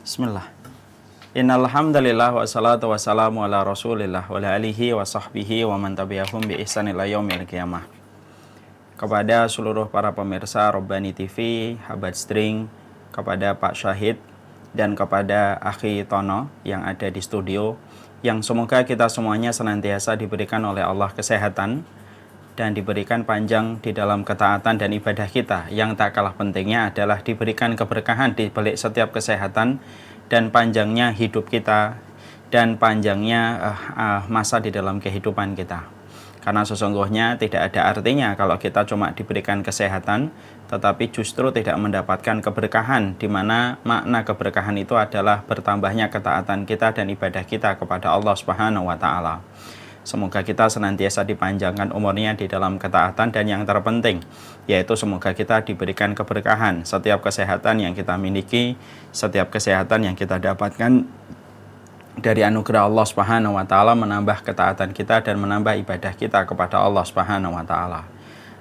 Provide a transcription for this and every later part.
Bismillah. Innal hamdalillah wassalatu wassalamu ala Rasulillah wa ala alihi wa sahbihi wa man tabi'ahum bi ihsan ila yaumil qiyamah. Kepada seluruh para pemirsa Robbani TV, Habat String, kepada Pak Syahid dan kepada Akhi Tono yang ada di studio, yang semoga kita semuanya senantiasa diberikan oleh Allah kesehatan dan diberikan panjang di dalam ketaatan dan ibadah kita. Yang tak kalah pentingnya adalah diberikan keberkahan di balik setiap kesehatan dan panjangnya hidup kita dan panjangnya masa di dalam kehidupan kita. Karena sesungguhnya tidak ada artinya kalau kita cuma diberikan kesehatan tetapi justru tidak mendapatkan keberkahan, di mana makna keberkahan itu adalah bertambahnya ketaatan kita dan ibadah kita kepada Allah Subhanahu wa taala. Semoga kita senantiasa dipanjangkan umurnya di dalam ketaatan, dan yang terpenting yaitu semoga kita diberikan keberkahan setiap kesehatan yang kita miliki, setiap kesehatan yang kita dapatkan dari anugerah Allah Subhanahu wa taala, menambah ketaatan kita dan menambah ibadah kita kepada Allah Subhanahu wa taala.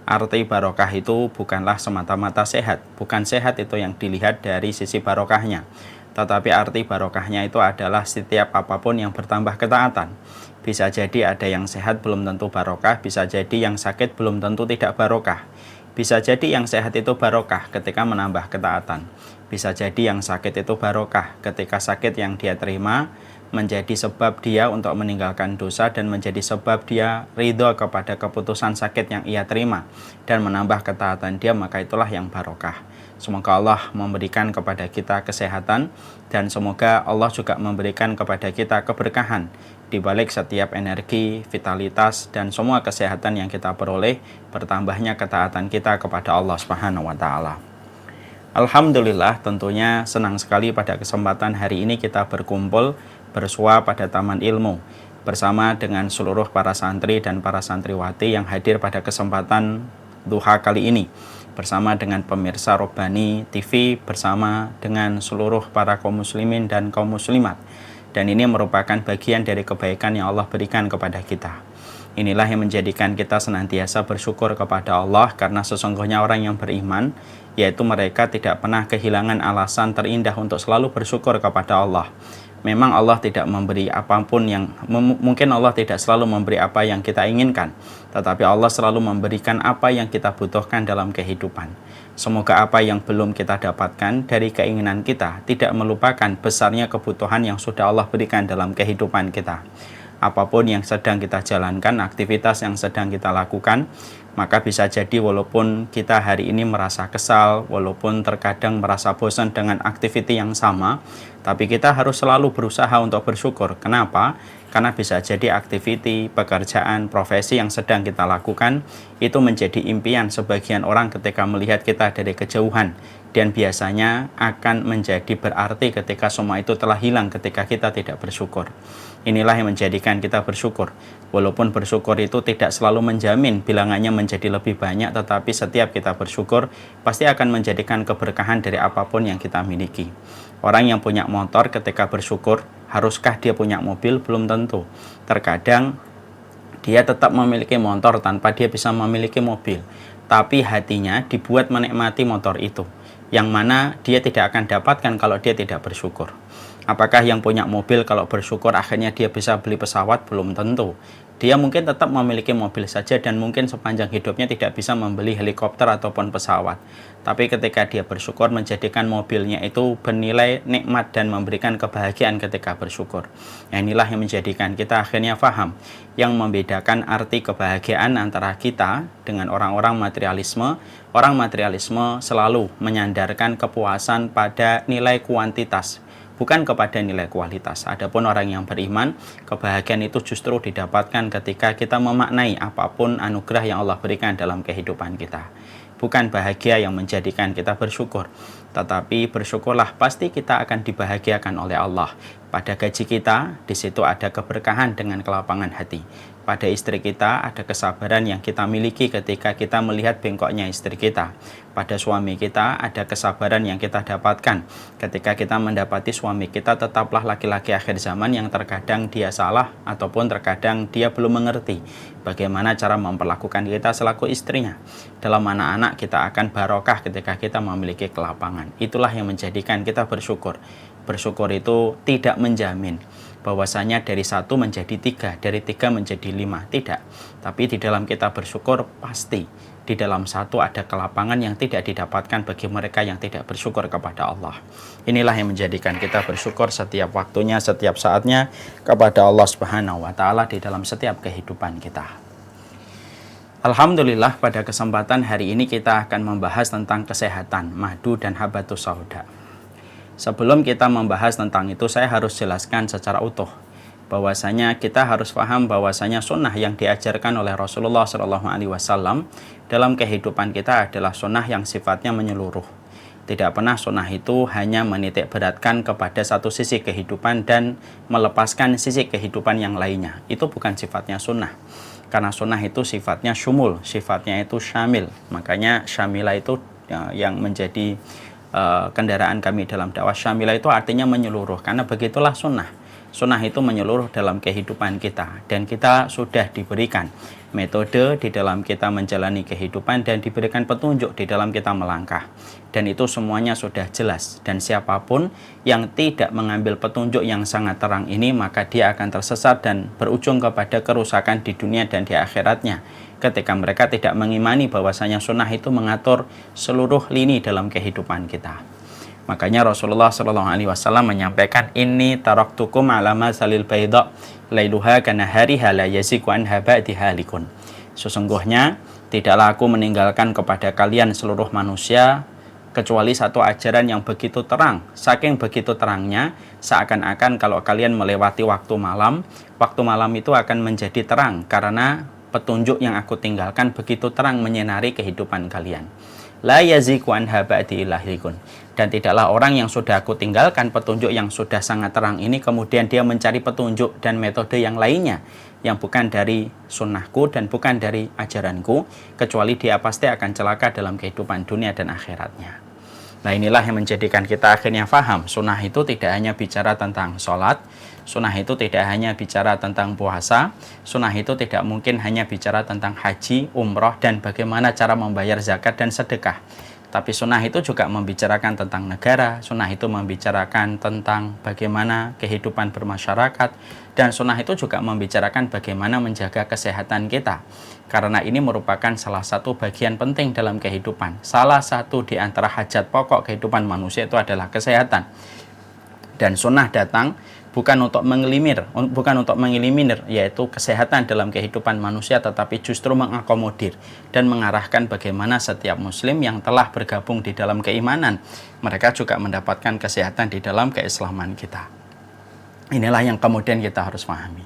Arti barokah itu bukanlah semata-mata sehat, bukan sehat itu yang dilihat dari sisi barokahnya, tetapi arti barokahnya itu adalah setiap apapun yang bertambah ketaatan. Bisa jadi ada yang sehat belum tentu barokah, bisa jadi yang sakit belum tentu tidak barokah. Bisa jadi yang sehat itu barokah ketika menambah ketaatan. Bisa jadi yang sakit itu barokah ketika sakit yang dia terima menjadi sebab dia untuk meninggalkan dosa dan menjadi sebab dia ridho kepada keputusan sakit yang ia terima dan menambah ketaatan dia, maka itulah yang barokah. Semoga Allah memberikan kepada kita kesehatan, dan semoga Allah juga memberikan kepada kita keberkahan di balik setiap energi, vitalitas, dan semua kesehatan yang kita peroleh, bertambahnya ketaatan kita kepada Allah Subhanahu wa taala. Alhamdulillah, tentunya senang sekali pada kesempatan hari ini kita berkumpul bersua pada Taman Ilmu bersama dengan seluruh para santri dan para santriwati yang hadir pada kesempatan duha kali ini, bersama dengan pemirsa Robbani TV, bersama dengan seluruh para kaum muslimin dan kaum muslimat. Dan ini merupakan bagian dari kebaikan yang Allah berikan kepada kita. Inilah yang menjadikan kita senantiasa bersyukur kepada Allah, karena sesungguhnya orang yang beriman, yaitu mereka tidak pernah kehilangan alasan terindah untuk selalu bersyukur kepada Allah. Memang Allah tidak memberi apapun yang mungkin Allah tidak selalu memberi apa yang kita inginkan, tetapi Allah selalu memberikan apa yang kita butuhkan dalam kehidupan. Semoga apa yang belum kita dapatkan dari keinginan kita tidak melupakan besarnya kebutuhan yang sudah Allah berikan dalam kehidupan kita. Apapun yang sedang kita jalankan, aktivitas yang sedang kita lakukan, maka bisa jadi walaupun kita hari ini merasa kesal, walaupun terkadang merasa bosan dengan aktiviti yang sama, tapi kita harus selalu berusaha untuk bersyukur. Kenapa? Karena bisa jadi aktiviti, pekerjaan, profesi yang sedang kita lakukan itu menjadi impian sebagian orang ketika melihat kita dari kejauhan, dan biasanya akan menjadi berarti ketika semua itu telah hilang ketika kita tidak bersyukur. Inilah yang menjadikan kita bersyukur. Walaupun bersyukur itu tidak selalu menjamin bilangannya menjadi lebih banyak, tetapi setiap kita bersyukur pasti akan menjadikan keberkahan dari apapun yang kita miliki. Orang yang punya motor ketika bersyukur, haruskah dia punya mobil? Belum tentu. Terkadang dia tetap memiliki motor tanpa dia bisa memiliki mobil, tapi hatinya dibuat menikmati motor itu, yang mana dia tidak akan dapatkan kalau dia tidak bersyukur. Apakah yang punya mobil kalau bersyukur akhirnya dia bisa beli pesawat? Belum tentu. Dia mungkin tetap memiliki mobil saja dan mungkin sepanjang hidupnya tidak bisa membeli helikopter ataupun pesawat. Tapi ketika dia bersyukur, menjadikan mobilnya itu bernilai nikmat dan memberikan kebahagiaan ketika bersyukur. Nah, inilah yang menjadikan kita akhirnya paham yang membedakan arti kebahagiaan antara kita dengan orang-orang materialisme. Orang materialisme selalu menyandarkan kepuasan pada nilai kuantitas, bukan kepada nilai kualitas. Adapun orang yang beriman, kebahagiaan itu justru didapatkan ketika kita memaknai apapun anugerah yang Allah berikan dalam kehidupan kita. Bukan bahagia yang menjadikan kita bersyukur, tetapi bersyukurlah pasti kita akan dibahagiakan oleh Allah. Pada gaji kita, di situ ada keberkahan dengan kelapangan hati. Pada istri kita ada kesabaran yang kita miliki ketika kita melihat bengkoknya istri kita. Pada suami kita ada kesabaran yang kita dapatkan ketika kita mendapati suami kita tetaplah laki-laki akhir zaman yang terkadang dia salah ataupun terkadang dia belum mengerti bagaimana cara memperlakukan kita selaku istrinya. Dalam anak-anak kita akan barokah ketika kita memiliki kelapangan. Itulah yang menjadikan kita bersyukur. bersyukur itu tidak menjamin bahwasanya dari 1 menjadi 3, dari 3 menjadi 5, tidak. Tapi di dalam kita bersyukur pasti di dalam 1 ada kelapangan yang tidak didapatkan bagi mereka yang tidak bersyukur kepada Allah. Inilah yang menjadikan kita bersyukur setiap waktunya, setiap saatnya kepada Allah Subhanahu wa taala di dalam setiap kehidupan kita. Alhamdulillah, pada kesempatan hari ini kita akan membahas tentang kesehatan, madu dan habatus sauda. Sebelum kita membahas tentang itu, saya harus jelaskan secara utuh bahwasanya kita harus paham bahwasanya sunnah yang diajarkan oleh Rasulullah SAW dalam kehidupan kita adalah sunnah yang sifatnya menyeluruh. Tidak pernah sunnah itu hanya menitik beratkan kepada satu sisi kehidupan dan melepaskan sisi kehidupan yang lainnya. Itu bukan sifatnya sunnah. Karena sunnah itu sifatnya syumul, sifatnya itu syamil. Makanya syamilah itu yang menjadi kendaraan kami dalam dakwah. Syamilah itu artinya menyeluruh, karena begitulah sunnah. Sunnah itu menyeluruh dalam kehidupan kita, dan kita sudah diberikan metode di dalam kita menjalani kehidupan dan diberikan petunjuk di dalam kita melangkah, dan itu semuanya sudah jelas. Dan siapapun yang tidak mengambil petunjuk yang sangat terang ini, maka dia akan tersesat dan berujung kepada kerusakan di dunia dan di akhiratnya, ketika mereka tidak mengimani bahwasanya sunnah itu mengatur seluruh lini dalam kehidupan kita. Makanya Rasulullah SAW menyampaikan, ini taraktukum ala masalil bayda lailuha kanahariha la yaziku anha ba'di halikun. Sesungguhnya tidaklah aku meninggalkan kepada kalian seluruh manusia kecuali satu ajaran yang begitu terang. Saking begitu terangnya, seakan-akan kalau kalian melewati waktu malam itu akan menjadi terang, karena petunjuk yang aku tinggalkan begitu terang menyinari kehidupan kalian. La yaziku anha ba'di ilahikum. Dan tidaklah orang yang sudah aku tinggalkan petunjuk yang sudah sangat terang ini, kemudian dia mencari petunjuk dan metode yang lainnya yang bukan dari sunnahku dan bukan dari ajaranku, kecuali dia pasti akan celaka dalam kehidupan dunia dan akhiratnya. Nah, inilah yang menjadikan kita akhirnya paham sunnah itu tidak hanya bicara tentang sholat, sunnah itu tidak hanya bicara tentang puasa, sunnah itu tidak mungkin hanya bicara tentang haji, umroh, dan bagaimana cara membayar zakat dan sedekah. Tapi sunnah itu juga membicarakan tentang negara, sunnah itu membicarakan tentang bagaimana kehidupan bermasyarakat, dan sunnah itu juga membicarakan bagaimana menjaga kesehatan kita. Karena ini merupakan salah satu bagian penting dalam kehidupan. Salah satu di antara hajat pokok kehidupan manusia itu adalah kesehatan. Dan sunnah datang bukan untuk mengeliminir yaitu kesehatan dalam kehidupan manusia, tetapi justru mengakomodir dan mengarahkan bagaimana setiap muslim yang telah bergabung di dalam keimanan, mereka juga mendapatkan kesehatan di dalam keislaman kita. Inilah yang kemudian kita harus pahami.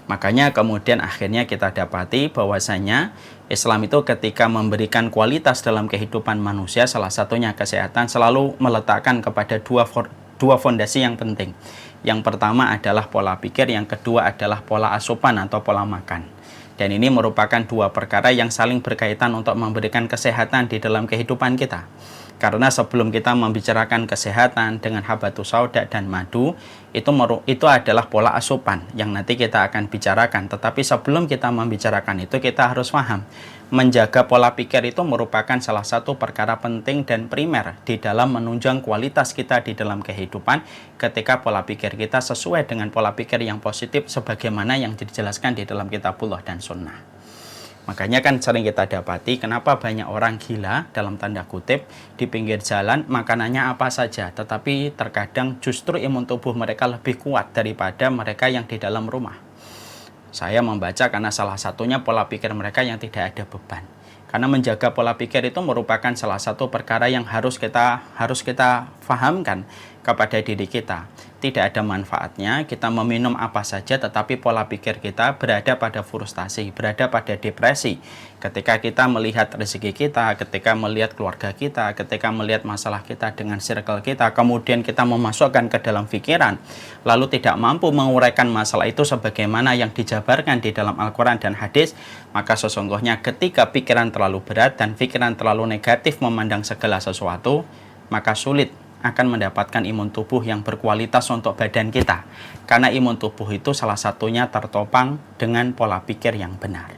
Makanya kemudian akhirnya kita dapati bahwasanya Islam itu ketika memberikan kualitas dalam kehidupan manusia, salah satunya kesehatan, selalu meletakkan kepada dua fondasi yang penting. Yang pertama adalah pola pikir, yang kedua adalah pola asupan atau pola makan. Dan ini merupakan dua perkara yang saling berkaitan untuk memberikan kesehatan di dalam kehidupan kita. Karena sebelum kita membicarakan kesehatan dengan habatus sauda dan madu, itu adalah pola asupan yang nanti kita akan bicarakan. Tetapi sebelum kita membicarakan itu, kita harus paham, menjaga pola pikir itu merupakan salah satu perkara penting dan primer di dalam menunjang kualitas kita di dalam kehidupan, ketika pola pikir kita sesuai dengan pola pikir yang positif sebagaimana yang dijelaskan di dalam kitabullah dan sunnah. Makanya kan sering kita dapati kenapa banyak orang gila dalam tanda kutip di pinggir jalan, makanannya apa saja, tetapi terkadang justru imun tubuh mereka lebih kuat daripada mereka yang di dalam rumah. Saya membaca karena salah satunya pola pikir mereka yang tidak ada beban. Karena menjaga pola pikir itu merupakan salah satu perkara yang harus kita fahamkan kepada diri kita. Tidak ada manfaatnya kita meminum apa saja tetapi pola pikir kita berada pada frustasi, berada pada depresi. Ketika kita melihat rezeki kita, ketika melihat keluarga kita, ketika melihat masalah kita dengan circle kita, kemudian kita memasukkan ke dalam pikiran, lalu tidak mampu menguraikan masalah itu sebagaimana yang dijabarkan di dalam Al-Quran dan hadis, maka sesungguhnya ketika pikiran terlalu berat dan pikiran terlalu negatif memandang segala sesuatu, maka sulit akan mendapatkan imun tubuh yang berkualitas untuk badan kita. Karena imun tubuh itu salah satunya tertopang dengan pola pikir yang benar.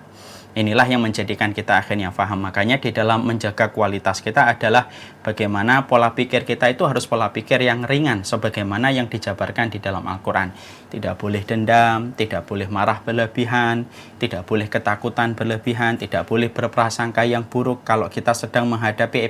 Inilah yang menjadikan kita akhirnya paham. Makanya di dalam menjaga kualitas kita adalah bagaimana pola pikir kita itu harus pola pikir yang ringan, sebagaimana yang dijabarkan di dalam Al-Quran. Tidak boleh dendam, tidak boleh marah berlebihan, tidak boleh ketakutan berlebihan, tidak boleh berprasangka yang buruk kalau kita sedang menghadapi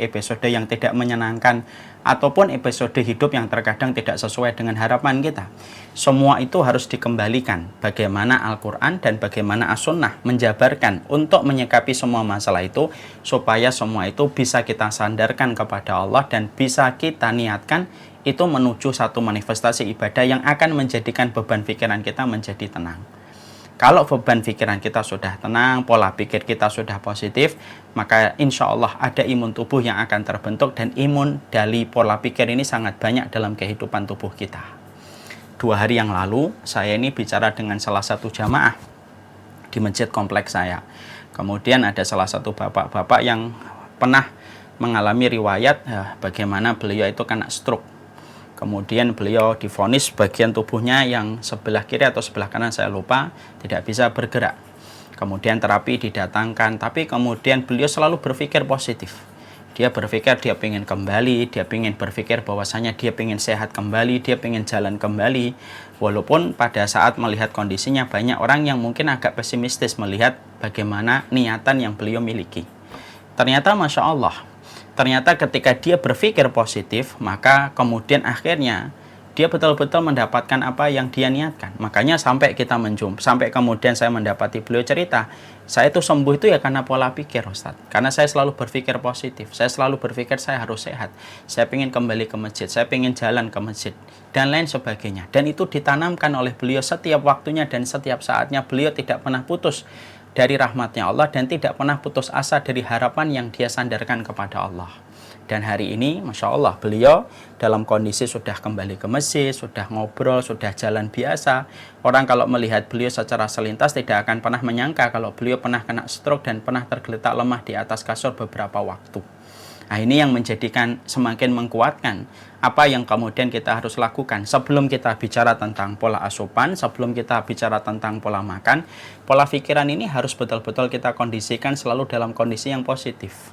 episode yang tidak menyenangkan, ataupun episode hidup yang terkadang tidak sesuai dengan harapan kita. Semua itu harus dikembalikan bagaimana Al-Quran dan bagaimana As-Sunnah menjabarkan untuk menyikapi semua masalah itu, supaya semua itu bisa kita sandarkan kepada Allah dan bisa kita niatkan itu menuju satu manifestasi ibadah yang akan menjadikan beban pikiran kita menjadi tenang. Kalau beban pikiran kita sudah tenang, pola pikir kita sudah positif, maka insya Allah ada imun tubuh yang akan terbentuk, dan imun dari pola pikir ini sangat banyak dalam kehidupan tubuh kita. 2 hari yang lalu, saya ini bicara dengan salah satu jamaah di masjid kompleks saya. Kemudian ada salah satu bapak-bapak yang pernah mengalami riwayat bagaimana beliau itu kena stroke. Kemudian beliau divonis bagian tubuhnya yang sebelah kiri atau sebelah kanan, saya lupa, tidak bisa bergerak. Kemudian terapi didatangkan, tapi kemudian beliau selalu berpikir positif. Dia berpikir dia ingin kembali, dia ingin berpikir bahwasanya dia ingin sehat kembali, dia ingin jalan kembali. Walaupun pada saat melihat kondisinya, banyak orang yang mungkin agak pesimistis melihat bagaimana niatan yang beliau miliki. Ternyata Masya Allah, ternyata ketika dia berpikir positif, maka kemudian akhirnya dia betul-betul mendapatkan apa yang dia niatkan. Makanya sampai kita sampai kemudian saya mendapati beliau cerita, saya itu sembuh itu ya karena pola pikir, Ustadz. Karena saya selalu berpikir positif, saya selalu berpikir saya harus sehat, saya ingin kembali ke masjid, saya ingin jalan ke masjid, dan lain sebagainya. Dan itu ditanamkan oleh beliau setiap waktunya dan setiap saatnya. Beliau tidak pernah putus dari rahmatnya Allah dan tidak pernah putus asa dari harapan yang dia sandarkan kepada Allah. Dan hari ini Masya Allah beliau dalam kondisi sudah kembali ke masjid, sudah ngobrol, sudah jalan biasa. Orang kalau melihat beliau secara selintas tidak akan pernah menyangka kalau beliau pernah kena stroke dan pernah tergeletak lemah di atas kasur beberapa waktu. Nah, ini yang menjadikan semakin menguatkan apa yang kemudian kita harus lakukan. Sebelum kita bicara tentang pola asupan, sebelum kita bicara tentang pola makan, pola pikiran ini harus betul-betul kita kondisikan selalu dalam kondisi yang positif.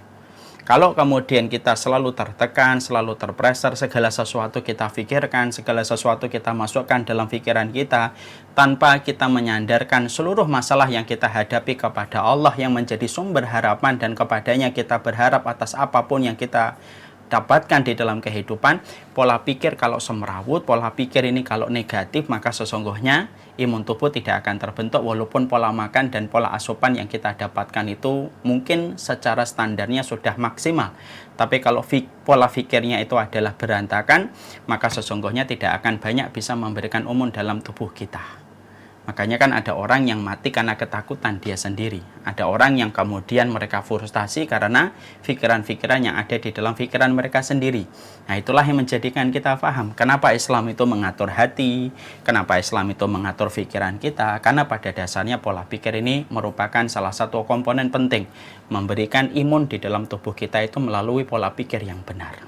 Kalau kemudian kita selalu tertekan, selalu terpressure, segala sesuatu kita pikirkan, segala sesuatu kita masukkan dalam pikiran kita, tanpa kita menyandarkan seluruh masalah yang kita hadapi kepada Allah yang menjadi sumber harapan, dan kepadanya kita berharap atas apapun yang kita dapatkan di dalam kehidupan. Pola pikir kalau semerawut, pola pikir ini kalau negatif, maka sesungguhnya imun tubuh tidak akan terbentuk, walaupun pola makan dan pola asupan yang kita dapatkan itu mungkin secara standarnya sudah maksimal. Tapi kalau pola pikirnya itu adalah berantakan, maka sesungguhnya tidak akan banyak bisa memberikan imun dalam tubuh kita. Makanya kan ada orang yang mati karena ketakutan dia sendiri. Ada orang yang kemudian mereka frustasi karena pikiran-pikiran yang ada di dalam pikiran mereka sendiri. Nah, itulah yang menjadikan kita paham kenapa Islam itu mengatur hati, kenapa Islam itu mengatur pikiran kita. Karena pada dasarnya pola pikir ini merupakan salah satu komponen penting memberikan imun di dalam tubuh kita itu melalui pola pikir yang benar.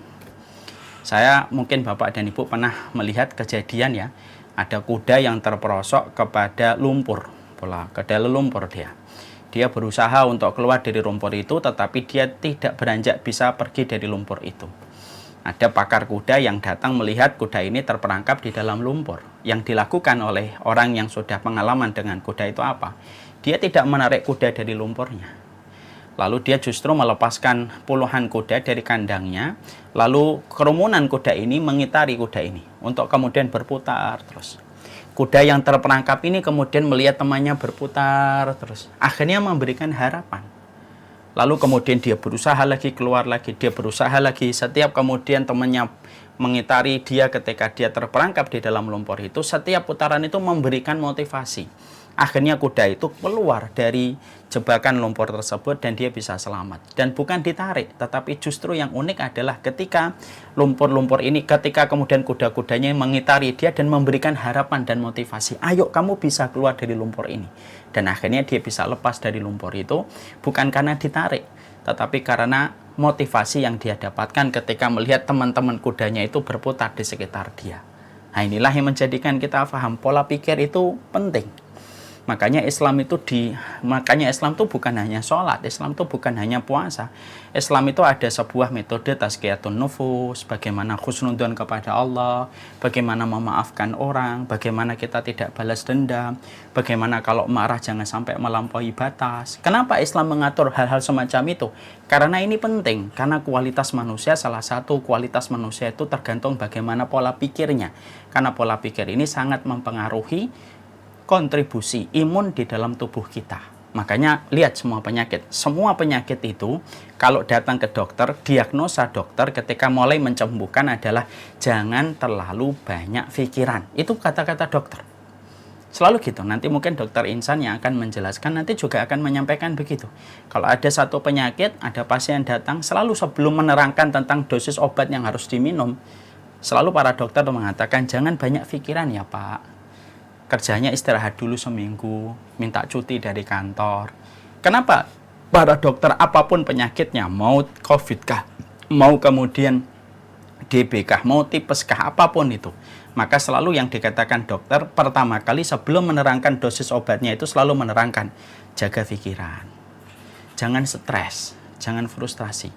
Saya mungkin Bapak dan Ibu pernah melihat kejadian ya, ada kuda yang terperosok kepada lumpur, ke dalam lumpur dia. Dia berusaha untuk keluar dari lumpur itu, tetapi dia tidak beranjak bisa pergi dari lumpur itu. Ada pakar kuda yang datang melihat kuda ini terperangkap di dalam lumpur. Yang dilakukan oleh orang yang sudah pengalaman dengan kuda itu apa? Dia tidak menarik kuda dari lumpurnya. Lalu dia justru melepaskan puluhan kuda dari kandangnya. Lalu kerumunan kuda ini mengitari kuda ini untuk kemudian berputar terus. Kuda yang terperangkap ini kemudian melihat temannya berputar terus. Akhirnya memberikan harapan. Lalu kemudian dia berusaha lagi, keluar lagi, dia berusaha lagi. Setiap kemudian temannya mengitari dia ketika dia terperangkap di dalam lumpur itu, setiap putaran itu memberikan motivasi. Akhirnya kuda itu keluar dari jebakan lumpur tersebut dan dia bisa selamat. Dan bukan ditarik, tetapi justru yang unik adalah ketika lumpur-lumpur ini, ketika kemudian kuda-kudanya mengitari dia dan memberikan harapan dan motivasi. Ayo kamu bisa keluar dari lumpur ini. Dan akhirnya dia bisa lepas dari lumpur itu, bukan karena ditarik, tetapi karena motivasi yang dia dapatkan ketika melihat teman-teman kudanya itu berputar di sekitar dia. Nah, inilah yang menjadikan kita paham pola pikir itu penting. Makanya Islam itu bukan hanya sholat, Islam itu bukan hanya puasa. Islam itu ada sebuah metode tazkiyatun nufus, bagaimana husnudzon kepada Allah, bagaimana memaafkan orang, bagaimana kita tidak balas dendam, bagaimana kalau marah jangan sampai melampaui batas. Kenapa Islam mengatur hal-hal semacam itu? Karena ini penting, karena kualitas manusia, salah satu kualitas manusia itu tergantung bagaimana pola pikirnya. Karena pola pikir ini sangat mempengaruhi kontribusi imun di dalam tubuh kita. Makanya lihat semua penyakit itu kalau datang ke dokter, diagnosa dokter ketika mulai mencembuhkan adalah jangan terlalu banyak pikiran. Itu kata-kata dokter. Selalu gitu. Nanti mungkin dokter Insan yang akan menjelaskan nanti juga akan menyampaikan begitu. Kalau ada satu penyakit, ada pasien datang, selalu sebelum menerangkan tentang dosis obat yang harus diminum, selalu para dokter mengatakan jangan banyak pikiran ya Pak. Kerjanya istirahat dulu seminggu, minta cuti dari kantor. Kenapa? Para dokter apapun penyakitnya, mau COVID kah, mau kemudian DB kah, mau tipes kah, apapun itu. Maka selalu yang dikatakan dokter, pertama kali sebelum menerangkan dosis obatnya itu selalu menerangkan, jaga pikiran. Jangan stres, jangan frustrasi.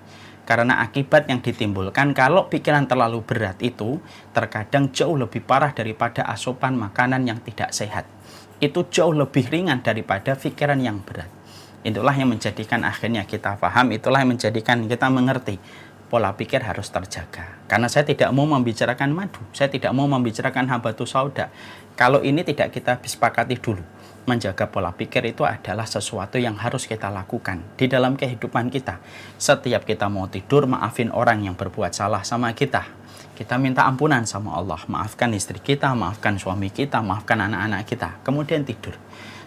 Karena akibat yang ditimbulkan kalau pikiran terlalu berat itu terkadang jauh lebih parah daripada asupan makanan yang tidak sehat. Itu jauh lebih ringan daripada pikiran yang berat. Itulah yang menjadikan akhirnya kita paham, itulah yang menjadikan kita mengerti pola pikir harus terjaga. Karena saya tidak mau membicarakan madu, saya tidak mau membicarakan habatus sauda. Kalau ini tidak kita sepakati dulu. Menjaga pola pikir itu adalah sesuatu yang harus kita lakukan di dalam kehidupan kita. Setiap kita mau tidur, maafin orang yang berbuat salah sama kita. Kita minta ampunan sama Allah. Maafkan istri kita, maafkan suami kita, maafkan anak-anak kita. Kemudian tidur.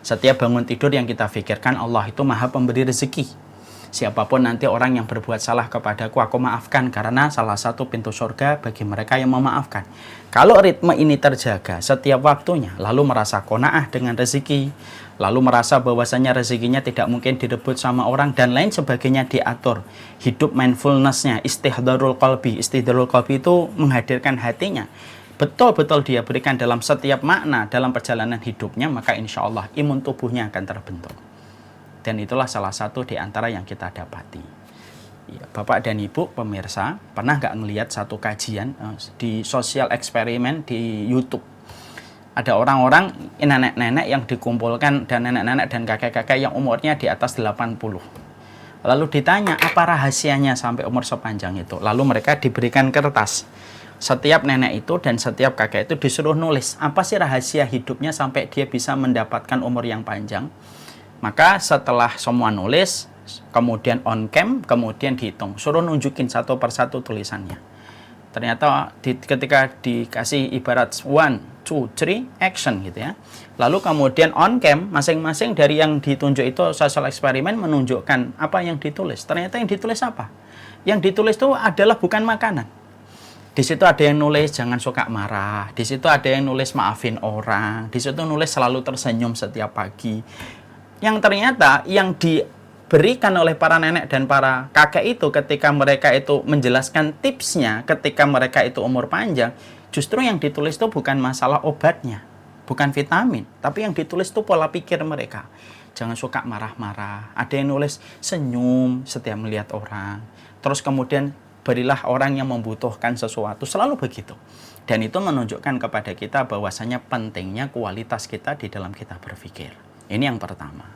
Setiap bangun tidur yang kita pikirkan, Allah itu maha pemberi rezeki. Siapapun nanti orang yang berbuat salah kepadaku, aku maafkan, karena salah satu pintu surga bagi mereka yang memaafkan. Kalau ritme ini terjaga setiap waktunya, lalu merasa qanaah dengan rezeki, lalu merasa bahwasanya rezekinya tidak mungkin direbut sama orang, dan lain sebagainya diatur. Hidup mindfulness-nya, istihdarul qalbi. Istihdarul qalbi itu menghadirkan hatinya. Betul-betul dia berikan dalam setiap makna dalam perjalanan hidupnya, maka insya Allah imun tubuhnya akan terbentuk. Dan itulah salah satu di antara yang kita dapati. Ya, Bapak dan Ibu pemirsa, pernah nggak ngelihat satu kajian di sosial eksperimen di YouTube? Ada orang-orang, nenek-nenek yang dikumpulkan, dan nenek-nenek dan kakek-kakek yang umurnya di atas 80. Lalu ditanya, apa rahasianya sampai umur sepanjang itu? Lalu mereka diberikan kertas. Setiap nenek itu dan setiap kakek itu disuruh nulis, apa sih rahasia hidupnya sampai dia bisa mendapatkan umur yang panjang? Maka setelah semua nulis, kemudian on cam, kemudian dihitung. Suruh nunjukin satu persatu tulisannya. Ternyata ketika dikasih ibarat 1, 2, 3, action gitu ya. Lalu kemudian on cam, masing-masing dari yang ditunjuk itu social eksperimen menunjukkan apa yang ditulis. Ternyata yang ditulis apa? Yang ditulis itu adalah bukan makanan. Di situ ada yang nulis jangan suka marah. Di situ ada yang nulis maafin orang. Di situ nulis selalu tersenyum setiap pagi. Yang ternyata yang diberikan oleh para nenek dan para kakek itu ketika mereka itu menjelaskan tipsnya ketika mereka itu umur panjang, justru yang ditulis itu bukan masalah obatnya, bukan vitamin, tapi yang ditulis itu pola pikir mereka. Jangan suka marah-marah. Ada yang nulis senyum setiap melihat orang. Terus kemudian berilah orang yang membutuhkan sesuatu, selalu begitu. Dan itu menunjukkan kepada kita bahwasanya pentingnya kualitas kita di dalam kita berpikir. Ini yang pertama.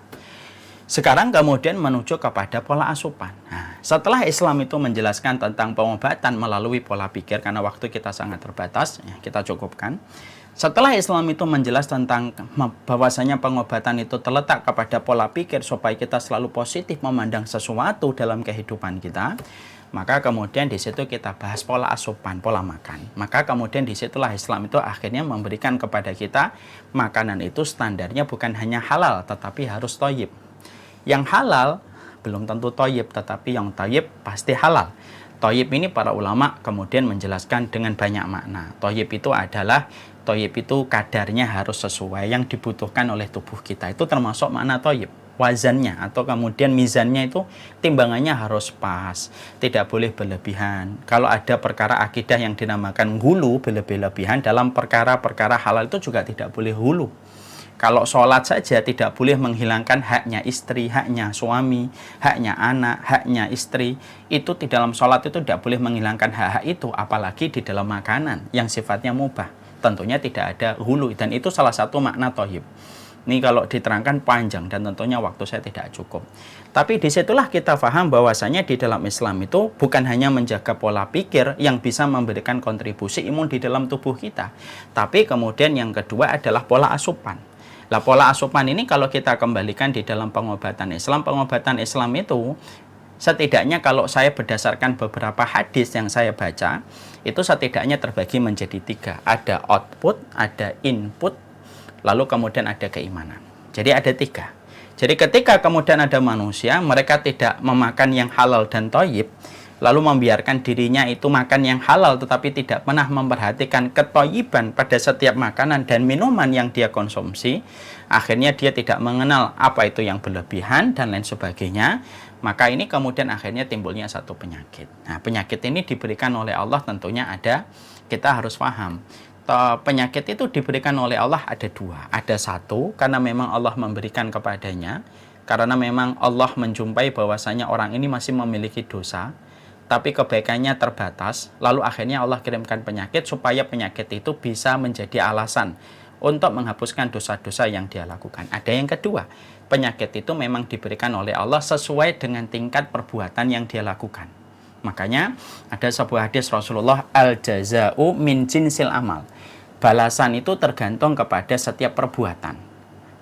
Sekarang kemudian menuju kepada pola asupan. Nah, setelah Islam itu menjelaskan tentang pengobatan melalui pola pikir, karena waktu kita sangat terbatas, ya, kita cukupkan. Setelah Islam itu menjelaskan tentang bahwasanya pengobatan itu terletak kepada pola pikir supaya kita selalu positif memandang sesuatu dalam kehidupan kita, maka kemudian di situ kita bahas pola asupan, pola makan. Maka kemudian disitulah Islam itu akhirnya memberikan kepada kita makanan itu standarnya bukan hanya halal, tetapi harus thayyib. Yang halal belum tentu thayyib, tetapi yang thayyib pasti halal. Thayyib ini para ulama kemudian menjelaskan dengan banyak makna. Thayyib itu adalah, thayyib itu kadarnya harus sesuai yang dibutuhkan oleh tubuh kita. Itu termasuk makna thayyib. Wazannya atau kemudian mizannya itu timbangannya harus pas, tidak boleh berlebihan. Kalau ada perkara akidah yang dinamakan hulu, berlebih-lebihan, dalam perkara-perkara halal itu juga tidak boleh hulu. Kalau sholat saja tidak boleh menghilangkan haknya istri, haknya suami, haknya anak, haknya istri. Itu di dalam sholat itu tidak boleh menghilangkan hak-hak itu, apalagi di dalam makanan yang sifatnya mubah. Tentunya tidak ada hulu, dan itu salah satu makna tohib. Ini kalau diterangkan panjang dan tentunya waktu saya tidak cukup. Tapi disitulah kita paham bahwasanya di dalam Islam itu bukan hanya menjaga pola pikir yang bisa memberikan kontribusi imun di dalam tubuh kita. Tapi kemudian yang kedua adalah pola asupan. Nah, pola asupan ini kalau kita kembalikan di dalam pengobatan Islam itu setidaknya kalau saya berdasarkan beberapa hadis yang saya baca, itu setidaknya terbagi menjadi 3. Ada output, ada input, lalu kemudian ada keimanan. Jadi ada 3. Jadi ketika kemudian ada manusia, mereka tidak memakan yang halal dan thayyib, lalu membiarkan dirinya itu makan yang halal, tetapi tidak pernah memperhatikan kethayyiban pada setiap makanan dan minuman yang dia konsumsi, akhirnya dia tidak mengenal apa itu yang berlebihan dan lain sebagainya, maka ini kemudian akhirnya timbulnya satu penyakit. Nah, penyakit ini diberikan oleh Allah tentunya ada, kita harus paham. Penyakit itu diberikan oleh Allah ada 2. Ada 1 karena memang Allah memberikan kepadanya, karena memang Allah menjumpai bahwasanya orang ini masih memiliki dosa, tapi kebaikannya terbatas, lalu akhirnya Allah kirimkan penyakit supaya penyakit itu bisa menjadi alasan untuk menghapuskan dosa-dosa yang dia lakukan. Ada yang kedua, penyakit itu memang diberikan oleh Allah sesuai dengan tingkat perbuatan yang dia lakukan. Makanya ada sebuah hadis Rasulullah, al-jaza'u min jinsil amal. Balasan itu tergantung kepada setiap perbuatan.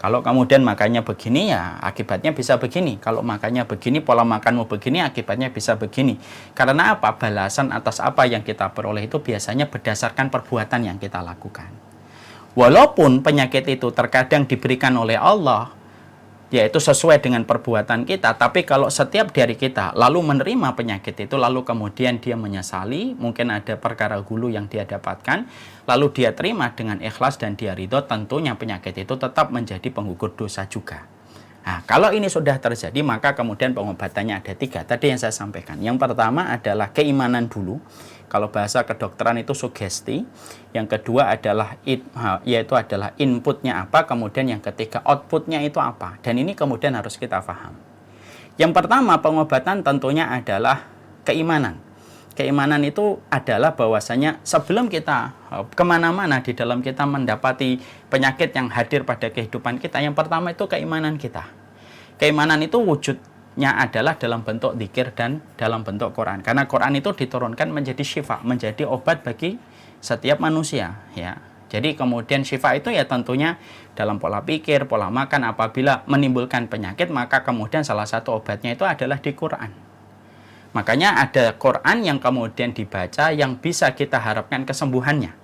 Kalau kemudian makannya begini, ya akibatnya bisa begini. Kalau makannya begini, pola makanmu begini, akibatnya bisa begini. Karena apa? Balasan atas apa yang kita peroleh itu biasanya berdasarkan perbuatan yang kita lakukan. Walaupun penyakit itu terkadang diberikan oleh Allah, yaitu sesuai dengan perbuatan kita, tapi kalau setiap dari kita lalu menerima penyakit itu, lalu kemudian dia menyesali, mungkin ada perkara hulu yang dia dapatkan, lalu dia terima dengan ikhlas dan dia ridho, tentunya penyakit itu tetap menjadi penggugur dosa juga. Nah, kalau ini sudah terjadi, maka kemudian pengobatannya ada 3. Tadi yang saya sampaikan. Yang pertama adalah keimanan dulu. Kalau bahasa kedokteran itu sugesti. Yang kedua adalah yaitu adalah inputnya apa, kemudian yang ketiga outputnya itu apa. Dan ini kemudian harus kita paham. Yang pertama pengobatan tentunya adalah keimanan. Keimanan itu adalah bahwasanya sebelum kita kemana-mana di dalam kita mendapati penyakit yang hadir pada kehidupan kita, yang pertama itu keimanan kita. Keimanan itu wujudnya adalah dalam bentuk dzikir dan dalam bentuk Quran. Karena Quran itu diturunkan menjadi syifa, menjadi obat bagi setiap manusia, ya. Jadi kemudian syifa itu ya tentunya dalam pola pikir, pola makan. Apabila menimbulkan penyakit, maka kemudian salah satu obatnya itu adalah di Quran. Makanya ada Quran yang kemudian dibaca yang bisa kita harapkan kesembuhannya.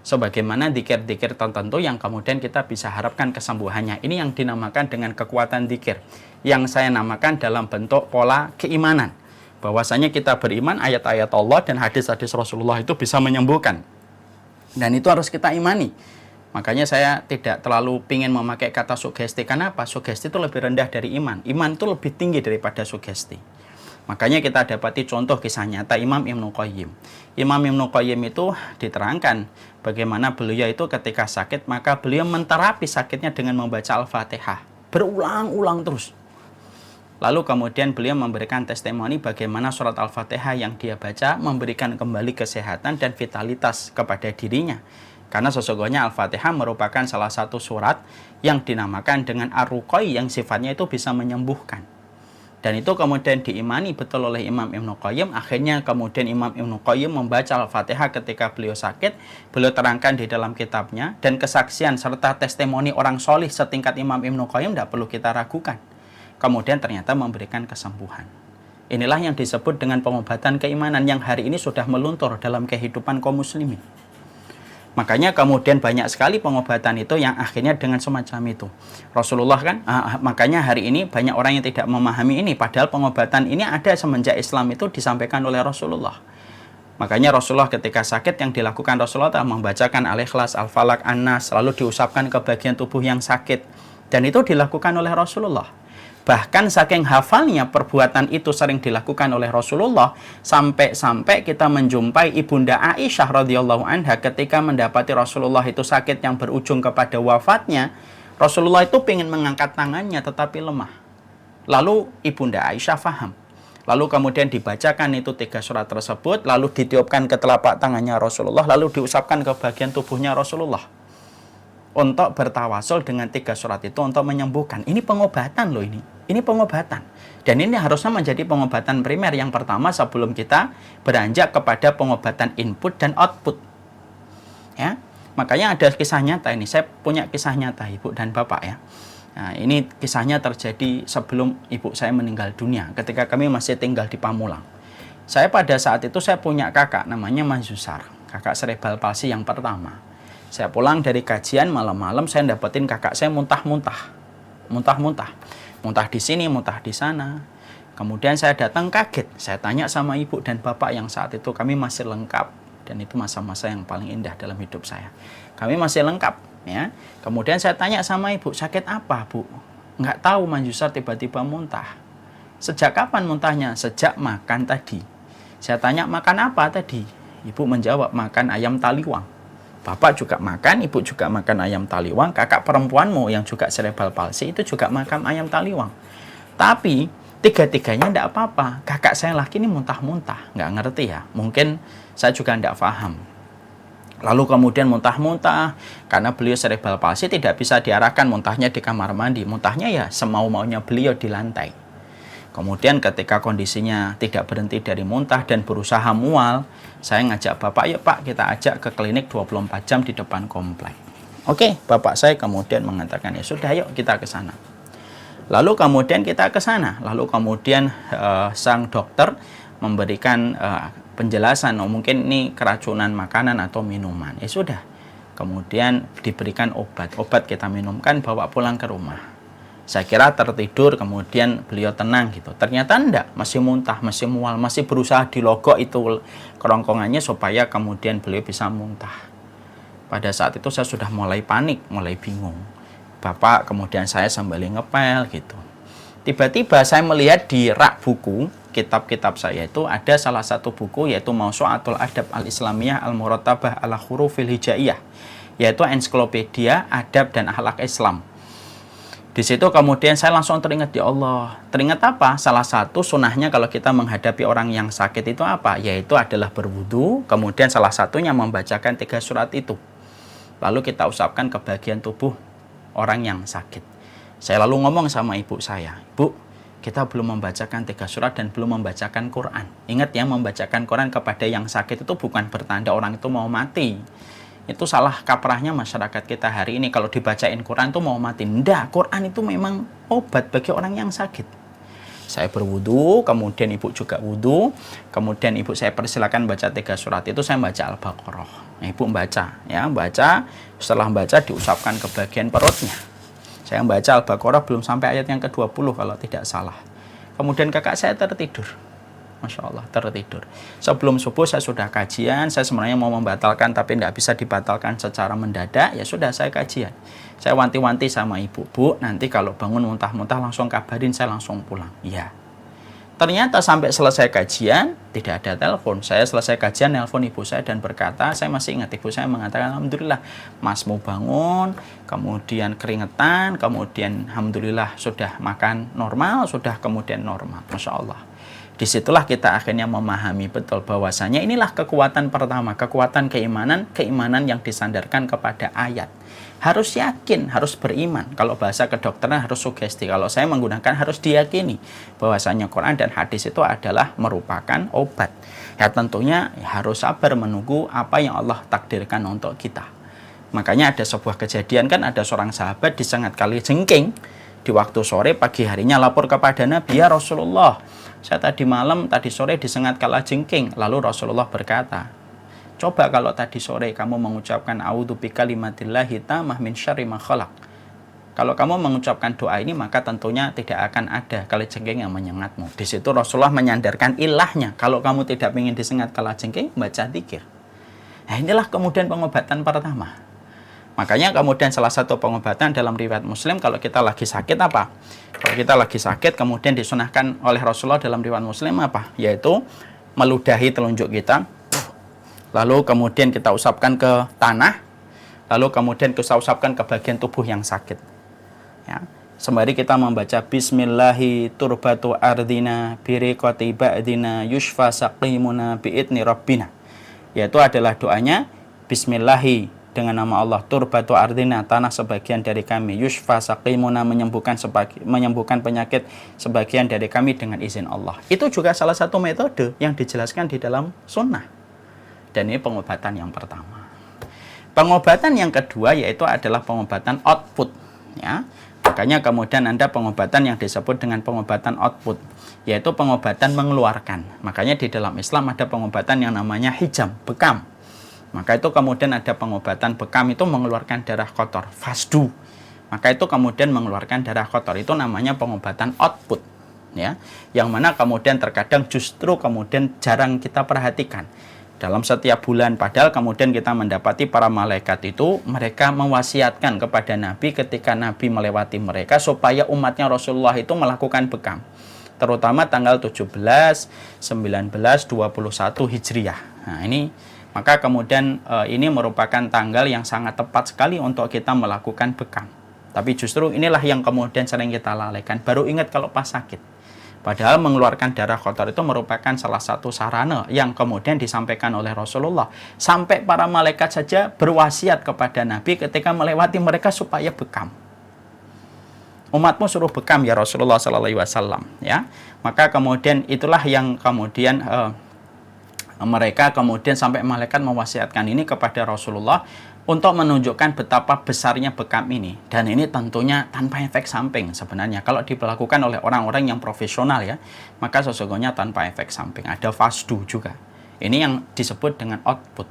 Sebagaimana dzikir-dzikir tertentu yang kemudian kita bisa harapkan kesembuhannya. Ini yang dinamakan dengan kekuatan dzikir, yang saya namakan dalam bentuk pola keimanan. Bahwasanya kita beriman ayat-ayat Allah dan hadis-hadis Rasulullah itu bisa menyembuhkan. Dan itu harus kita imani. Makanya saya tidak terlalu ingin memakai kata sugesti. Karena apa? Sugesti itu lebih rendah dari iman. Iman itu lebih tinggi daripada sugesti. Makanya kita dapati contoh kisah nyata Imam Ibnu Qayyim. Imam Ibnu Qayyim itu diterangkan bagaimana beliau itu ketika sakit, maka beliau menterapi sakitnya dengan membaca Al-Fatihah. Berulang-ulang terus. Lalu kemudian beliau memberikan testimoni bagaimana surat Al-Fatihah yang dia baca memberikan kembali kesehatan dan vitalitas kepada dirinya. Karena sesungguhnya Al-Fatihah merupakan salah satu surat yang dinamakan dengan Ar-Ruqai yang sifatnya itu bisa menyembuhkan. Dan itu kemudian diimani betul oleh Imam Ibnu Qayyim. Akhirnya kemudian Imam Ibnu Qayyim membaca Al-Fatihah ketika beliau sakit. Beliau terangkan di dalam kitabnya. Dan kesaksian serta testimoni orang solih setingkat Imam Ibnu Qayyim tidak perlu kita ragukan. Kemudian ternyata memberikan kesembuhan. Inilah yang disebut dengan pengobatan keimanan yang hari ini sudah meluntur dalam kehidupan kaum muslimin. Makanya kemudian banyak sekali pengobatan itu yang akhirnya dengan semacam itu. Rasulullah kan, makanya hari ini banyak orang yang tidak memahami ini. Padahal pengobatan ini ada semenjak Islam itu disampaikan oleh Rasulullah. Makanya Rasulullah ketika sakit yang dilakukan Rasulullah adalah membacakan Al-Ikhlas, Al-Falaq, An-Nas, lalu diusapkan ke bagian tubuh yang sakit. Dan itu dilakukan oleh Rasulullah. Bahkan saking hafalnya perbuatan itu sering dilakukan oleh Rasulullah, sampai-sampai kita menjumpai Ibunda Aisyah radhiyallahu anha ketika mendapati Rasulullah itu sakit yang berujung kepada wafatnya, Rasulullah itu pengen mengangkat tangannya tetapi lemah. Lalu Ibunda Aisyah faham. Lalu kemudian dibacakan itu 3 surat tersebut, lalu ditiupkan ke telapak tangannya Rasulullah, lalu diusapkan ke bagian tubuhnya Rasulullah. Untuk bertawasul dengan 3 surat itu untuk menyembuhkan. Ini pengobatan loh ini. Ini pengobatan. Dan ini harusnya menjadi pengobatan primer yang pertama sebelum kita beranjak kepada pengobatan input dan output. Ya. Makanya ada kisah nyata ini. Saya punya kisah nyata Ibu dan Bapak ya. Nah, ini kisahnya terjadi sebelum ibu saya meninggal dunia, ketika kami masih tinggal di Pamulang. Saya pada saat itu saya punya kakak namanya Mas Yusar, kakak cerebral palsi yang pertama. Saya pulang dari kajian malam-malam, saya dapetin kakak saya muntah-muntah. Muntah di sini, muntah di sana. Kemudian saya datang kaget, saya tanya sama ibu dan bapak yang saat itu kami masih lengkap, dan itu masa-masa yang paling indah dalam hidup saya. Kami masih lengkap. Ya. Kemudian saya tanya sama ibu, sakit apa bu? Nggak tahu, Mas Yusar tiba-tiba muntah. Sejak kapan muntahnya? Sejak makan tadi. Saya tanya, makan apa tadi? Ibu menjawab, makan ayam taliwang. Bapak juga makan, ibu juga makan ayam taliwang. Kakak perempuanmu yang juga cerebral palsi itu juga makan ayam taliwang. Tapi tiga-tiganya tidak apa-apa. Kakak saya laki ini muntah-muntah, nggak ngerti ya. Mungkin saya juga tidak paham. Lalu kemudian muntah-muntah, karena beliau cerebral palsi tidak bisa diarahkan muntahnya di kamar mandi. Muntahnya ya semau-maunya beliau di lantai. Kemudian ketika kondisinya tidak berhenti dari muntah dan berusaha mual, saya ngajak bapak, yuk pak kita ajak ke klinik 24 jam di depan komplek. Oke, bapak saya kemudian mengatakan, ya sudah yuk kita ke sana. Lalu kemudian kita ke sana. Lalu kemudian sang dokter memberikan penjelasan, mungkin ini keracunan makanan atau minuman. Ya sudah. Kemudian diberikan obat kita minumkan, bawa pulang ke rumah. Saya kira tertidur, kemudian beliau tenang gitu. Ternyata enggak, masih muntah, masih mual, masih berusaha dilogok itu kerongkongannya supaya kemudian beliau bisa muntah. Pada saat itu saya sudah mulai panik, mulai bingung. Bapak kemudian saya sambil ngepel gitu. Tiba-tiba saya melihat di rak buku, kitab-kitab saya itu ada salah satu buku yaitu Mausu'atul Adab Al-Islamiyah Al-Murattabah Ala Hurufil Hijaiyah, yaitu ensiklopedia adab dan akhlak Islam. Di situ kemudian saya langsung teringat, ya Allah, teringat apa? Salah satu sunahnya kalau kita menghadapi orang yang sakit itu apa? Yaitu adalah berwudu, kemudian salah satunya membacakan 3 surat itu. Lalu kita usapkan ke bagian tubuh orang yang sakit. Saya lalu ngomong sama ibu saya, Bu, kita belum membacakan 3 surat dan belum membacakan Quran. Ingat ya, membacakan Quran kepada yang sakit itu bukan bertanda orang itu mau mati. Itu salah kaprahnya masyarakat kita hari ini. Kalau dibacain Quran itu mau mati. Nggak, Quran itu memang obat bagi orang yang sakit. Saya berwudu, kemudian ibu juga wudu. Kemudian ibu saya persilakan baca 3 surat itu, saya baca Al-Baqarah. Nah, ibu baca, ya, baca. Setelah baca diusapkan ke bagian perutnya. Saya membaca Al-Baqarah belum sampai ayat yang ke-20 kalau tidak salah. Kemudian kakak saya tertidur. Masya Allah, tertidur. Sebelum subuh saya sudah kajian. Saya sebenarnya mau membatalkan tapi tidak bisa dibatalkan secara mendadak. Ya sudah, saya kajian. Saya wanti-wanti sama ibu, Bu, nanti kalau bangun muntah-muntah langsung kabarin, saya langsung pulang. Ya. Ternyata sampai selesai kajian tidak ada telepon. Saya selesai kajian, nelpon ibu saya dan berkata, saya masih ingat ibu saya mengatakan, alhamdulillah Mas mau bangun, kemudian keringetan, kemudian alhamdulillah sudah makan normal, sudah kemudian normal. Masya Allah. Disitulah kita akhirnya memahami betul bahwasanya inilah kekuatan pertama, kekuatan keimanan yang disandarkan kepada ayat. Harus yakin, harus beriman. Kalau bahasa kedokteran harus sugesti. Kalau saya menggunakan harus diyakini bahwasanya Quran dan hadis itu adalah merupakan obat. Ya tentunya harus sabar menunggu apa yang Allah takdirkan untuk kita. Makanya ada sebuah kejadian, kan ada seorang sahabat disengat kalajengking di waktu sore, pagi harinya lapor kepada Nabi, ya Rasulullah, saya tadi malam, tadi sore disengat kalajengking. Lalu Rasulullah berkata, coba kalau tadi sore kamu mengucapkan a'udzu bikalimatillahi tammah min syarri ma khalaq. Kalau kamu mengucapkan doa ini, maka tentunya tidak akan ada kalajengking yang menyengatmu. Di situ Rasulullah menyandarkan ilahnya. Kalau kamu tidak ingin disengat kalajengking, baca dzikir. Nah, inilah kemudian pengobatan pertama. Makanya kemudian salah satu pengobatan dalam riwayat Muslim, kalau kita lagi sakit apa? Kalau kita lagi sakit, kemudian disunahkan oleh Rasulullah dalam riwayat Muslim apa? Yaitu meludahi telunjuk kita, lalu kemudian kita usapkan ke tanah, lalu kemudian kita usapkan ke bagian tubuh yang sakit. Ya. Sembari kita membaca Bismillahi turbatu ardina biriqati ba'dina yushfa saqimuna bi'idni rabbina. Yaitu adalah doanya Bismillahi, dengan nama Allah, turbatu ardina, tanah sebagian dari kami, yushfa saqimuna, menyembuhkan penyakit sebagian dari kami dengan izin Allah. Itu juga salah satu metode yang dijelaskan di dalam sunnah. Dan ini pengobatan yang pertama. Pengobatan yang kedua yaitu adalah pengobatan output, ya. Makanya kemudian ada pengobatan yang disebut dengan pengobatan output, yaitu pengobatan mengeluarkan. Makanya di dalam Islam ada pengobatan yang namanya hijam, bekam. Maka itu kemudian ada pengobatan bekam, itu mengeluarkan darah kotor, fasdu. Maka itu kemudian mengeluarkan darah kotor, itu namanya pengobatan output, ya. Yang mana kemudian terkadang justru kemudian jarang kita perhatikan dalam setiap bulan, padahal kemudian kita mendapati para malaikat itu mereka mewasiatkan kepada Nabi ketika Nabi melewati mereka supaya umatnya Rasulullah itu melakukan bekam, terutama tanggal 17, 19, 21 Hijriah. Nah ini, maka kemudian ini merupakan tanggal yang sangat tepat sekali untuk kita melakukan bekam. Tapi justru inilah yang kemudian sering kita lalaikan, baru ingat kalau pas sakit. Padahal mengeluarkan darah kotor itu merupakan salah satu sarana yang kemudian disampaikan oleh Rasulullah. Sampai para malaikat saja berwasiat kepada Nabi ketika melewati mereka supaya bekam. Umatmu suruh bekam ya Rasulullah SAW, ya. Maka kemudian itulah yang kemudian mereka kemudian sampai malaikat mewasiatkan ini kepada Rasulullah untuk menunjukkan betapa besarnya bekam ini. Dan ini tentunya tanpa efek samping sebenarnya. Kalau dilakukan oleh orang-orang yang profesional ya, maka sesungguhnya tanpa efek samping. Ada fasdu juga. Ini yang disebut dengan output.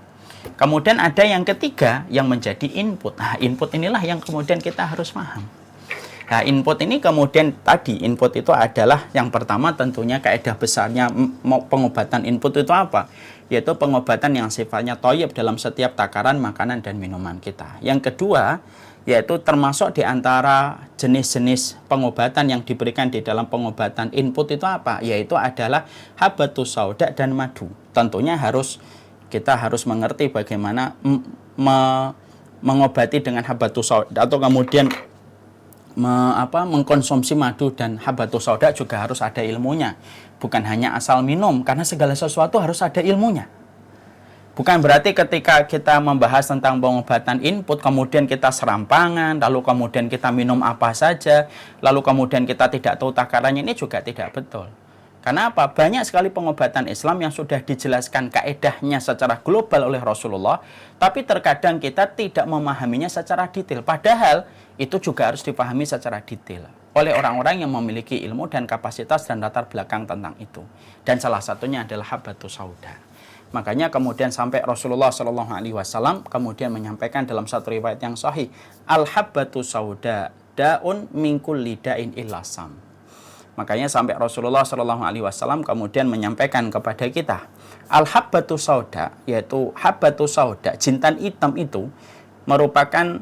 Kemudian ada yang ketiga yang menjadi input. Nah, input inilah yang kemudian kita harus paham. Nah, input ini kemudian tadi, input itu adalah yang pertama tentunya kaidah besarnya pengobatan input itu apa? Yaitu pengobatan yang sifatnya thayyib dalam setiap takaran makanan dan minuman kita. Yang kedua, yaitu termasuk di antara jenis-jenis pengobatan yang diberikan di dalam pengobatan input itu apa? Yaitu adalah habatus sauda dan madu. Tentunya kita harus mengerti bagaimana mengobati dengan habatus sauda, atau kemudian mengkonsumsi madu dan habatus sauda juga harus ada ilmunya. Bukan hanya asal minum, karena segala sesuatu harus ada ilmunya. Bukan berarti ketika kita membahas tentang pengobatan input, kemudian kita serampangan, lalu kemudian kita minum apa saja, lalu kemudian kita tidak tahu takarannya, ini juga tidak betul. Karena apa? Banyak sekali pengobatan Islam yang sudah dijelaskan kaedahnya secara global oleh Rasulullah, tapi terkadang kita tidak memahaminya secara detail. Padahal itu juga harus dipahami secara detail oleh orang-orang yang memiliki ilmu dan kapasitas dan latar belakang tentang itu. Dan salah satunya adalah habatus sauda. Makanya kemudian sampai Rasulullah SAW kemudian menyampaikan dalam satu riwayat yang sahih, al-habatus sauda daun min kulli da'in illa sam. Makanya sampai Rasulullah SAW kemudian menyampaikan kepada kita, al-habatus sauda, yaitu habatus sauda, jintan hitam itu merupakan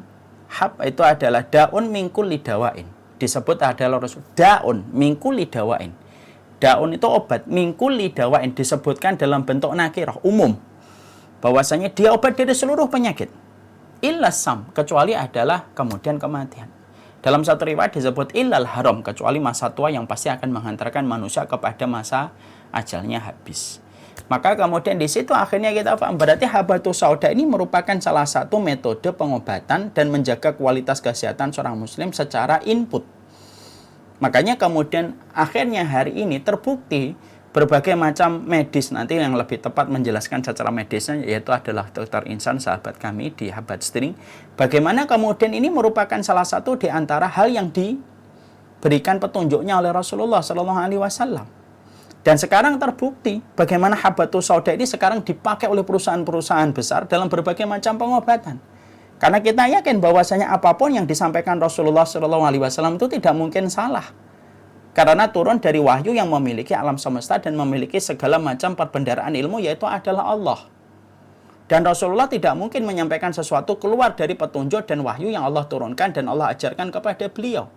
itu adalah daun min kulli dawain. Disebut adalah daun min kulli dawain. Daun itu obat, min kulli dawain disebutkan dalam bentuk nakirah umum, bahwasanya dia obat dari seluruh penyakit. Illa sam, kecuali adalah kemudian kematian. Dalam satu riwayat disebut illal haram, kecuali masa tua yang pasti akan menghantarkan manusia kepada masa ajalnya habis. Maka kemudian di situ akhirnya kita paham, berarti habatus sauda ini merupakan salah satu metode pengobatan dan menjaga kualitas kesehatan seorang muslim secara input. Makanya kemudian akhirnya hari ini terbukti berbagai macam medis, nanti yang lebih tepat menjelaskan secara medisnya yaitu adalah Dr. Insan, sahabat kami di Habat String. Bagaimana kemudian ini merupakan salah satu di antara hal yang diberikan petunjuknya oleh Rasulullah SAW. Dan sekarang terbukti bagaimana habatus sauda ini sekarang dipakai oleh perusahaan-perusahaan besar dalam berbagai macam pengobatan. Karena kita yakin bahwasanya apapun yang disampaikan Rasulullah SAW itu tidak mungkin salah. Karena turun dari wahyu yang memiliki alam semesta dan memiliki segala macam perbendaharaan ilmu, yaitu adalah Allah. Dan Rasulullah tidak mungkin menyampaikan sesuatu keluar dari petunjuk dan wahyu yang Allah turunkan dan Allah ajarkan kepada beliau.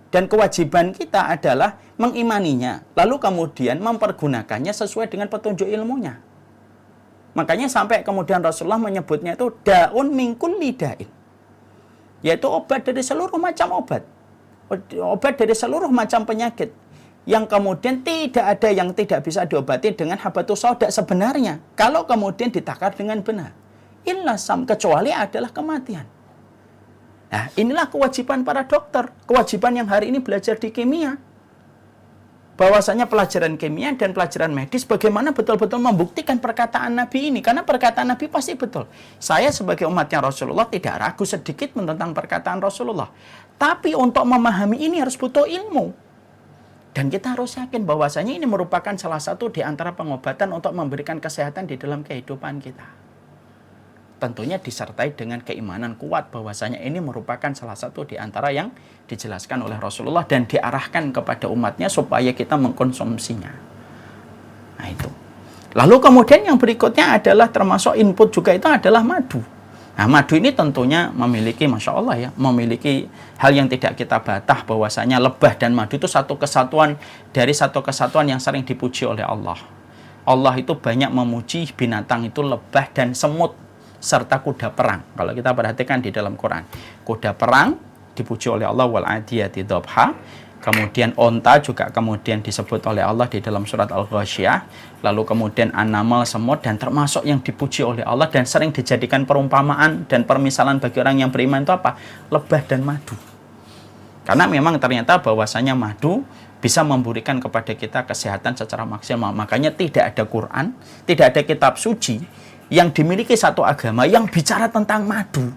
Dan kewajiban kita adalah mengimaninya, lalu kemudian mempergunakannya sesuai dengan petunjuk ilmunya. Makanya sampai kemudian Rasulullah menyebutnya itu daun min kulli da'in, yaitu obat dari seluruh macam obat. obat dari seluruh macam penyakit yang kemudian tidak ada yang tidak bisa diobati dengan habatus sauda sebenarnya kalau kemudian ditakar dengan benar. Illa sam, kecuali adalah kematian. Nah, inilah kewajiban para dokter, kewajiban yang hari ini belajar di kimia. Bahwasanya pelajaran kimia dan pelajaran medis bagaimana betul-betul membuktikan perkataan Nabi ini. Karena perkataan Nabi pasti betul. Saya sebagai umatnya Rasulullah tidak ragu sedikit tentang perkataan Rasulullah. Tapi untuk memahami ini harus butuh ilmu. Dan kita harus yakin bahwasanya ini merupakan salah satu di antara pengobatan untuk memberikan kesehatan di dalam kehidupan kita. Tentunya disertai dengan keimanan kuat bahwasanya ini merupakan salah satu di antara yang dijelaskan oleh Rasulullah dan diarahkan kepada umatnya supaya kita mengkonsumsinya. Nah itu. Lalu kemudian yang berikutnya adalah termasuk input juga itu adalah madu. Nah madu ini tentunya memiliki, Masya Allah ya, memiliki hal yang tidak kita batah bahwasanya lebah dan madu itu satu kesatuan dari satu kesatuan yang sering dipuji oleh Allah. Allah itu banyak memuji binatang itu lebah dan semut serta kuda perang. Kalau kita perhatikan di dalam Quran, kuda perang dipuji oleh Allah, wal adiyati dhabha. Kemudian onta juga kemudian disebut oleh Allah di dalam surat Al-Ghasyiyah. Lalu kemudian animal, semut, dan termasuk yang dipuji oleh Allah dan sering dijadikan perumpamaan dan permisalan bagi orang yang beriman itu apa? Lebah dan madu. Karena memang ternyata bahwasanya madu bisa memberikan kepada kita kesehatan secara maksimal. Makanya tidak ada Quran, tidak ada kitab suci yang dimiliki satu agama yang bicara tentang madu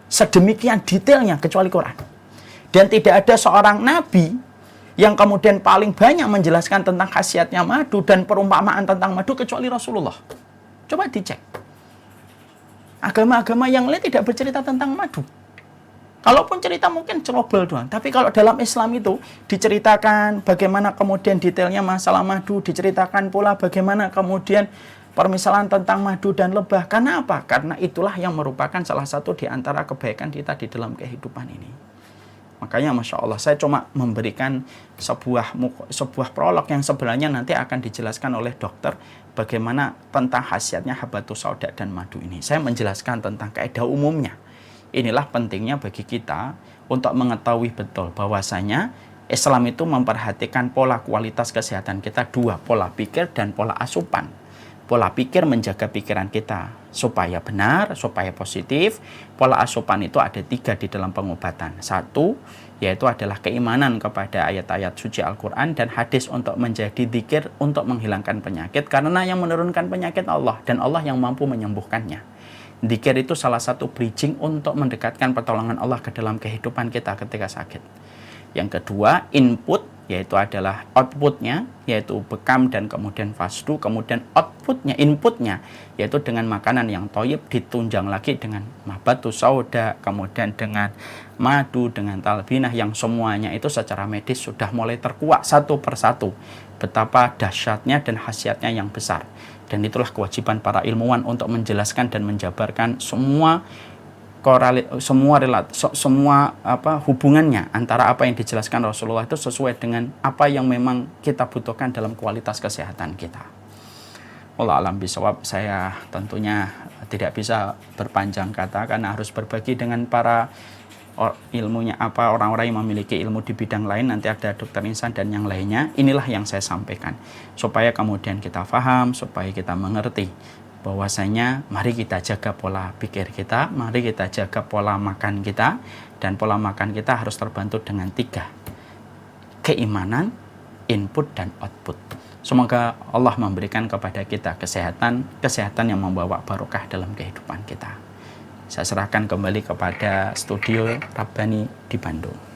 sedemikian detailnya kecuali Quran. Dan tidak ada seorang nabi yang kemudian paling banyak menjelaskan tentang khasiatnya madu dan perumpamaan tentang madu kecuali Rasulullah. Coba dicek. Agama-agama yang lain tidak bercerita tentang madu. Kalaupun cerita mungkin celobel doang. Tapi kalau dalam Islam itu diceritakan bagaimana kemudian detailnya masalah madu, diceritakan pula bagaimana kemudian permisalan tentang madu dan lebah. Karena apa? Karena itulah yang merupakan salah satu di antara kebaikan kita di dalam kehidupan ini. Makanya Masya Allah, saya cuma memberikan sebuah prolog yang sebenarnya nanti akan dijelaskan oleh dokter bagaimana tentang khasiatnya habatus sauda dan madu ini. Saya menjelaskan tentang kaidah umumnya. Inilah pentingnya bagi kita untuk mengetahui betul bahwasanya Islam itu memperhatikan pola kualitas kesehatan kita dua, pola pikir dan pola asupan. Pola pikir menjaga pikiran kita supaya benar, supaya positif. Pola asupan itu ada 3 di dalam pengobatan. 1, yaitu adalah keimanan kepada ayat-ayat suci Al-Quran dan hadis untuk menjadi dzikir untuk menghilangkan penyakit. Karena yang menurunkan penyakit Allah dan Allah yang mampu menyembuhkannya. Dzikir itu salah satu bridging untuk mendekatkan pertolongan Allah ke dalam kehidupan kita ketika sakit. Yang kedua, input, yaitu adalah outputnya, yaitu bekam dan kemudian fasdu. Kemudian outputnya, inputnya, yaitu dengan makanan yang thayyib, ditunjang lagi dengan habatus sauda, kemudian dengan madu, dengan talbinah, yang semuanya itu secara medis sudah mulai terkuak satu persatu. Betapa dahsyatnya dan khasiatnya yang besar. Dan itulah kewajiban para ilmuwan untuk menjelaskan dan menjabarkan semua hubungannya antara apa yang dijelaskan Rasulullah itu sesuai dengan apa yang memang kita butuhkan dalam kualitas kesehatan kita. Wallahu a'lam bishawab. Saya tentunya tidak bisa berpanjang kata karena harus berbagi dengan para ilmunya orang-orang yang memiliki ilmu di bidang lain. Nanti ada dokter insan dan yang lainnya. Inilah yang saya sampaikan supaya kemudian kita paham, supaya kita mengerti bahwasanya mari kita jaga pola pikir kita, mari kita jaga pola makan kita, dan pola makan kita harus terbantu dengan 3: keimanan, input, dan output. Semoga Allah memberikan kepada kita kesehatan yang membawa barokah dalam kehidupan kita. Saya serahkan kembali kepada studio Rabbani di Bandung.